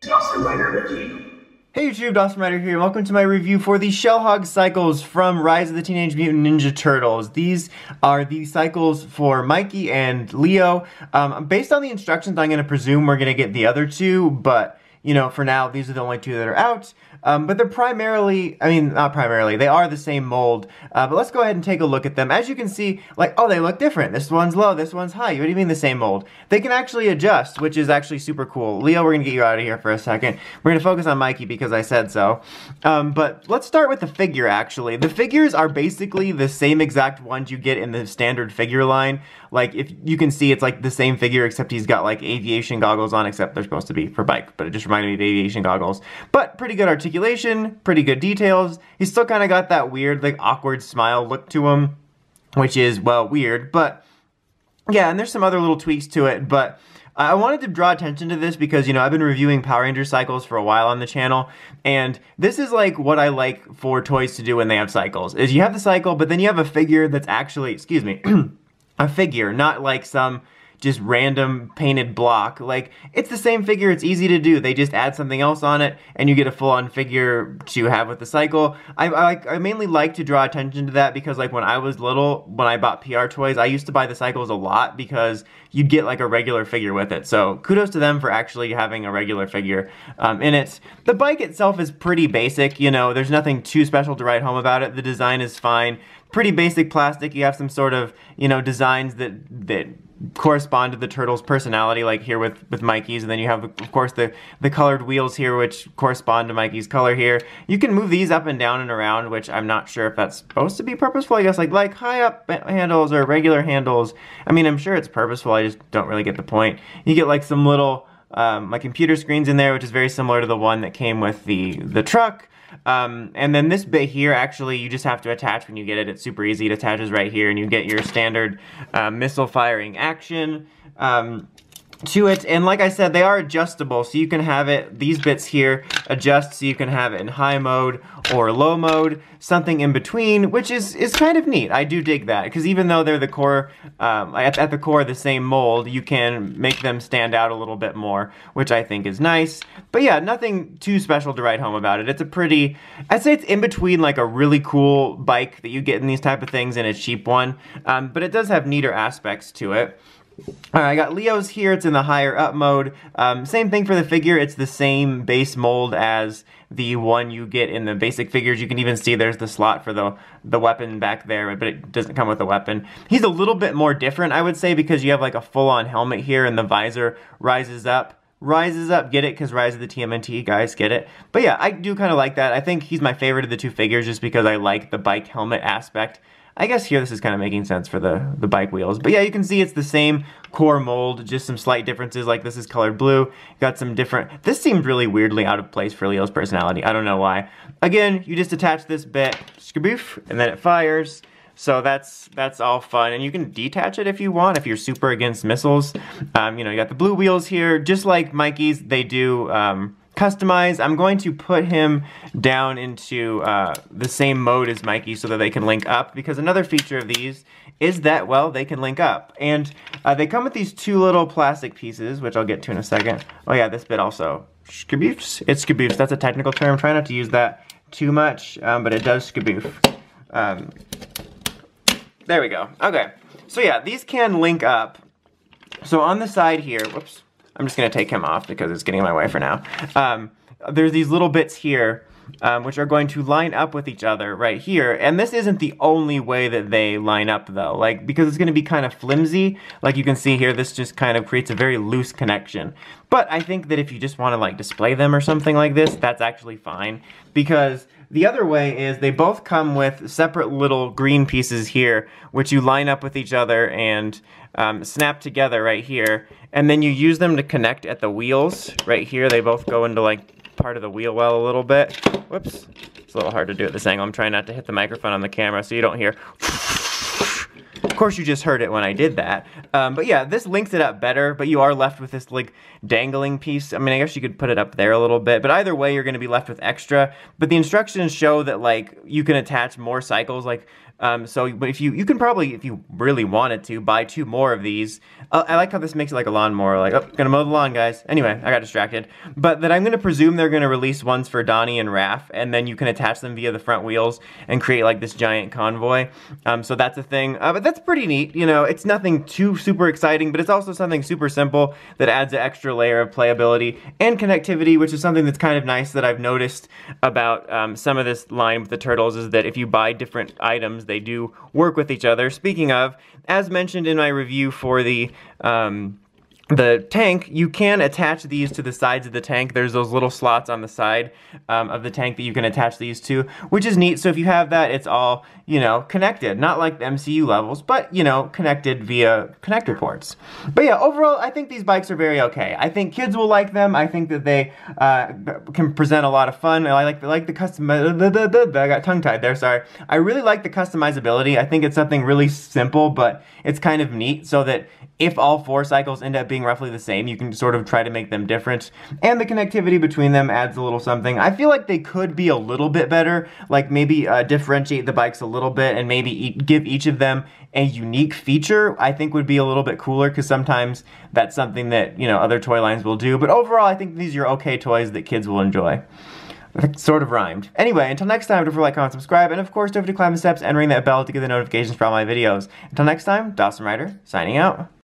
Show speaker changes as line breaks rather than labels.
Dawson Rider Mickey.
Hey YouTube, Dawson Rider here, and welcome to my review for the Shellhog cycles from Rise of the Teenage Mutant Ninja Turtles. These are the cycles for Mikey and Leo. Based on the instructions, I'm going to presume we're going to get the other two, but you know, for now, these are the only two that are out. But they're primarily, I mean, not primarily, they are the same mold. But let's go ahead and take a look at them. As you can see, like, oh, they look different. This one's low, this one's high. What do you mean the same mold? They can actually adjust, which is actually super cool. Leo, we're gonna get you out of here for a second. We're gonna focus on Mikey because I said so. But let's start with the figure, actually. The figures are basically the same exact ones you get in the standard figure line. Like, if you can see, it's like the same figure, except he's got like aviation goggles on, except they're supposed to be for bike, but it just reminded me of aviation goggles. But pretty good articulation, pretty good details. He's still kind of got that weird, like, awkward smile look to him, which is, well, weird, but yeah, and there's some other little tweaks to it, but I wanted to draw attention to this because, you know, I've been reviewing Power Ranger cycles for a while on the channel, and this is like what I like for toys to do when they have cycles, is you have the cycle, but then you have a figure that's actually, excuse me, a figure, not like some just random painted block. Like, it's the same figure, it's easy to do. They just add something else on it, and you get a full-on figure to have with the cycle. I mainly like to draw attention to that because, like, when I was little, when I bought PR toys, I used to buy the cycles a lot because you'd get, like, a regular figure with it. So, kudos to them for actually having a regular figure in it. The bike itself is pretty basic, you know, there's nothing too special to write home about it. The design is fine. Pretty basic plastic. You have some sort of, you know, designs that correspond to the Turtles' personality, like here with Mikey's, and then you have, of course, the colored wheels here, which correspond to Mikey's color here. You can move these up and down and around, which I'm not sure if that's supposed to be purposeful. I guess like high up handles or regular handles. I mean, I'm sure it's purposeful, I just don't really get the point. You get like some little like computer screens in there, which is very similar to the one that came with the truck. And then this bit here, actually, you just have to attach when you get it. It's super easy. It attaches right here, and you get your standard missile firing action to it. And like I said, they are adjustable, so you can have it, these bits here, adjust so you can have it in high mode or low mode, something in between, which is kind of neat. I do dig that, because even though they're the core, at the core of the same mold, you can make them stand out a little bit more, which I think is nice. But yeah, nothing too special to write home about it. It's a pretty, I'd say it's in between like a really cool bike that you get in these type of things and a cheap one, but it does have neater aspects to it. Alright, I got Leo's here, it's in the higher up mode. Same thing for the figure, it's the same base mold as the one you get in the basic figures. You can even see there's the slot for the weapon back there, but it doesn't come with the weapon. He's a little bit more different, I would say, because you have like a full-on helmet here and the visor rises up, get it? Because Rise of the TMNT, guys, get it? But yeah, I do kind of like that. I think he's my favorite of the two figures just because I like the bike helmet aspect. I guess here this is kind of making sense for the bike wheels. But yeah, you can see it's the same core mold, just some slight differences, like this is colored blue. Got some different, this seemed really weirdly out of place for Leo's personality. I don't know why. Again, you just attach this bit, skaboof, and then it fires. So that's all fun, and you can detach it if you want, if you're super against missiles. You know, you got the blue wheels here, just like Mikey's, they do customize. I'm going to put him down into the same mode as Mikey so that they can link up, because another feature of these is that, well, they can link up. And they come with these two little plastic pieces, which I'll get to in a second. Oh yeah, this bit also skaboofs. It's skaboofs. That's a technical term. Try not to use that too much, but it does skaboof. There we go. Okay. So yeah, these can link up. So on the side here, whoops, I'm just going to take him off because it's getting in my way for now. There's these little bits here, which are going to line up with each other right here. And this isn't the only way that they line up, though. Like, because it's going to be kind of flimsy. Like you can see here, this just kind of creates a very loose connection. But I think that if you just want to, like, display them or something like this, that's actually fine. Because the other way is they both come with separate little green pieces here, which you line up with each other and snap together right here. And then you use them to connect at the wheels right here. They both go into like part of the wheel well a little bit. Whoops, it's a little hard to do at this angle. I'm trying not to hit the microphone on the camera so you don't hear. Of course, you just heard it when I did that. But yeah, this links it up better, but you are left with this like dangling piece. I mean, I guess you could put it up there a little bit, but either way, you're going to be left with extra. But the instructions show that like you can attach more cycles, like so if you can probably, if you really wanted to, buy 2 more of these. I like how this makes it like a lawnmower, like, oh, gonna mow the lawn, guys. Anyway, I got distracted. But that I'm gonna presume they're gonna release ones for Donnie and Raph, and then you can attach them via the front wheels and create like this giant convoy. So that's a thing, but that's pretty neat. You know, it's nothing too super exciting, but it's also something super simple that adds an extra layer of playability and connectivity, which is something that's kind of nice that I've noticed about some of this line with the Turtles, is that if you buy different items, they do work with each other. Speaking of, as mentioned in my review for the tank, you can attach these to the sides of the tank. There's those little slots on the side of the tank that you can attach these to, which is neat. So if you have that, it's all, you know, connected. Not like the MCU levels, but, you know, connected via connector ports. But yeah, overall, I think these bikes are very okay. I think kids will like them. I think that they can present a lot of fun. I like the custom... I got tongue-tied there, sorry. I really like the customizability. I think it's something really simple, but it's kind of neat, so that if all 4 cycles end up being roughly the same, you can sort of try to make them different. And the connectivity between them adds a little something. I feel like they could be a little bit better, like maybe differentiate the bikes a little bit and maybe give each of them a unique feature. I think would be a little bit cooler, because sometimes that's something that, you know, other toy lines will do. But overall, I think these are okay toys that kids will enjoy. That sort of rhymed. Anyway, until next time, don't forget to like, comment, subscribe, and of course, don't forget to climb the steps and ring that bell to get the notifications for all my videos. Until next time, Dawson Ryder, signing out.